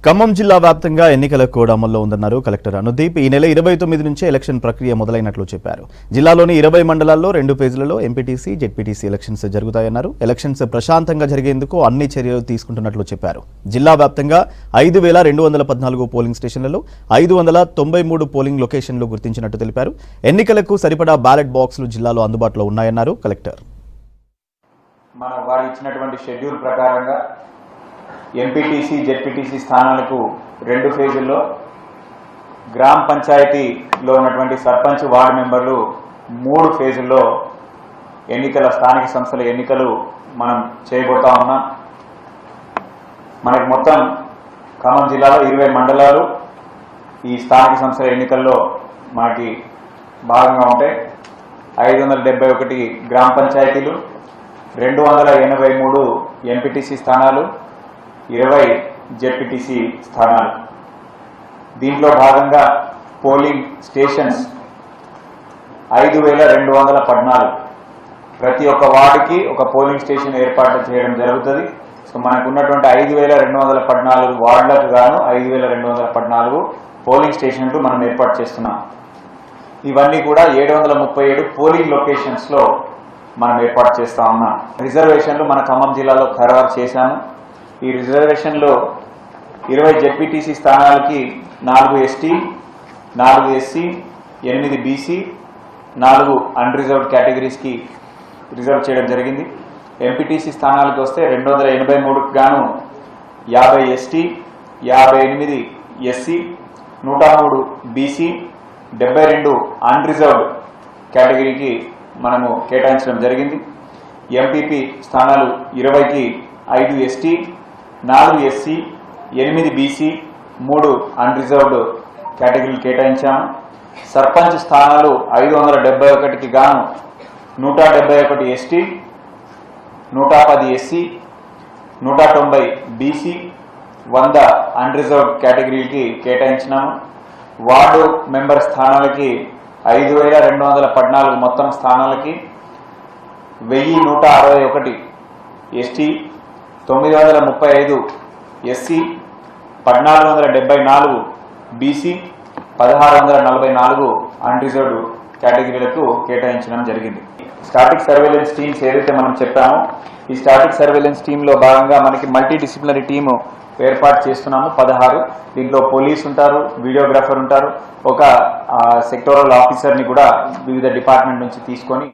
ఖమ్మం జిల్లా వ్యాప్తంగా ఎన్నికల కోడ్ అమల్లో ఉందన్నారు కలెక్టర్ అనుదీప్. ఈ నెల 29 నుంచే ఎలక్షన్ ప్రక్రియ మొదలైనట్లు చెప్పారు. జిల్లాలోని 20 మండలాల్లో 2 ఫేజ్లలో ఎంపీటీసీ, జెడ్పీటీసీ ఎలక్షన్స్ జరుగుతాయన్నారు. ఎలక్షన్స్ ప్రశాంతంగా జరిగేందుకు అన్ని చర్యలు తీసుకుంటున్నట్లు చెప్పారు. జిల్లా వ్యాప్తంగా 5214 పోలింగ్ స్టేషన్లలో 593 పోలింగ్ లొకేషన్లు గుర్తించినట్టు తెలిపారు. ఎన్నికలకు సరిపడా బ్యాలెట్ బాక్సులు జిల్లాలో అందుబాటులో ఉన్నాయన్నారు కలెక్టర్. మన వారు ఇచ్చినటువంటి షెడ్యూల్ ప్రకారంగా ఎంపీటీసీ, జెడ్పీటీసీ స్థానాలకు 2 ఫేజుల్లో, గ్రామ పంచాయతీలో ఉన్నటువంటి సర్పంచ్, వార్డు మెంబర్లు 3 ఫేజుల్లో ఎన్నికల స్థానిక సంస్థల ఎన్నికలు మనం చేయబోతా ఉన్నాం. మనకు మొత్తం ఖమ్మం జిల్లాలో 20 మండలాలు ఈ స్థానిక సంస్థల ఎన్నికల్లో మనకి భాగంగా ఉంటాయి. 571 గ్రామ పంచాయతీలు, 283 ఎంపీటీసీ స్థానాలు, 20 జెడ్పీటీసీ స్థానాలు. దీంట్లో భాగంగా పోలింగ్ స్టేషన్స్ 5214. ప్రతి ఒక్క వార్డుకి ఒక పోలింగ్ స్టేషన్ ఏర్పాటు చేయడం జరుగుతుంది. సో మనకు ఉన్నటువంటి 5214 వార్డులకు గాను 5214 పోలింగ్ స్టేషన్లు మనం ఏర్పాటు చేస్తున్నాం. ఇవన్నీ కూడా 737 పోలింగ్ లొకేషన్స్లో మనం ఏర్పాటు చేస్తా ఉన్నాం. రిజర్వేషన్లు మన ఖమ్మం జిల్లాలో ఖరారు చేశాము. ఈ రిజర్వేషన్లో 20 జెడ్పీటీసీ స్థానాలకి 4 ఎస్టీ, 4 ఎస్సీ, 8 బీసీ, 4 అన్రిజర్వ్డ్ కేటగిరీస్కి రిజర్వ్ చేయడం జరిగింది. ఎంపీటీసీ స్థానాలకు వస్తే 283కు గాను 50 ఎస్టీ, 58 ఎస్సీ, 103 బీసీ, 72 అన్రిజర్వ్డ్ కేటగిరీకి మనము కేటాయించడం జరిగింది. ఎంపీపీ స్థానాలు 20కి 5 ఎస్టీ, 4 ఎస్సీ, 8 బీసీ, 3 అన్రిజర్వ్డ్ కేటగిరీలు కేటాయించాము. సర్పంచ్ స్థానాలు 571కి గాను 171 ఎస్టీ, 110 ఎస్సీ, 190 బీసీ, 100 అన్రిజర్వ్డ్ కేటగిరీలకి కేటాయించినాము. వార్డు మెంబర్ స్థానాలకి 5214 మొత్తం స్థానాలకి 1161 ఎస్టీ, 935 ఎస్సీ, 1474 బీసీ, 1644 అన్రిజర్వ్డ్ కేటగిరీలకు కేటాయించడం జరిగింది. స్టాటిక్ సర్వేలెన్స్ టీమ్స్ ఏదైతే మనం చెప్పామో, ఈ స్టాటిక్ సర్వేలెన్స్ టీంలో భాగంగా మనకి మల్టీ డిసిప్లినరీ టీము ఏర్పాటు చేస్తున్నాము 16. దీంట్లో పోలీస్ ఉంటారు, వీడియోగ్రాఫర్ ఉంటారు, ఒక సెక్టోరల్ ఆఫీసర్ని కూడా వివిధ డిపార్ట్మెంట్ నుంచి తీసుకొని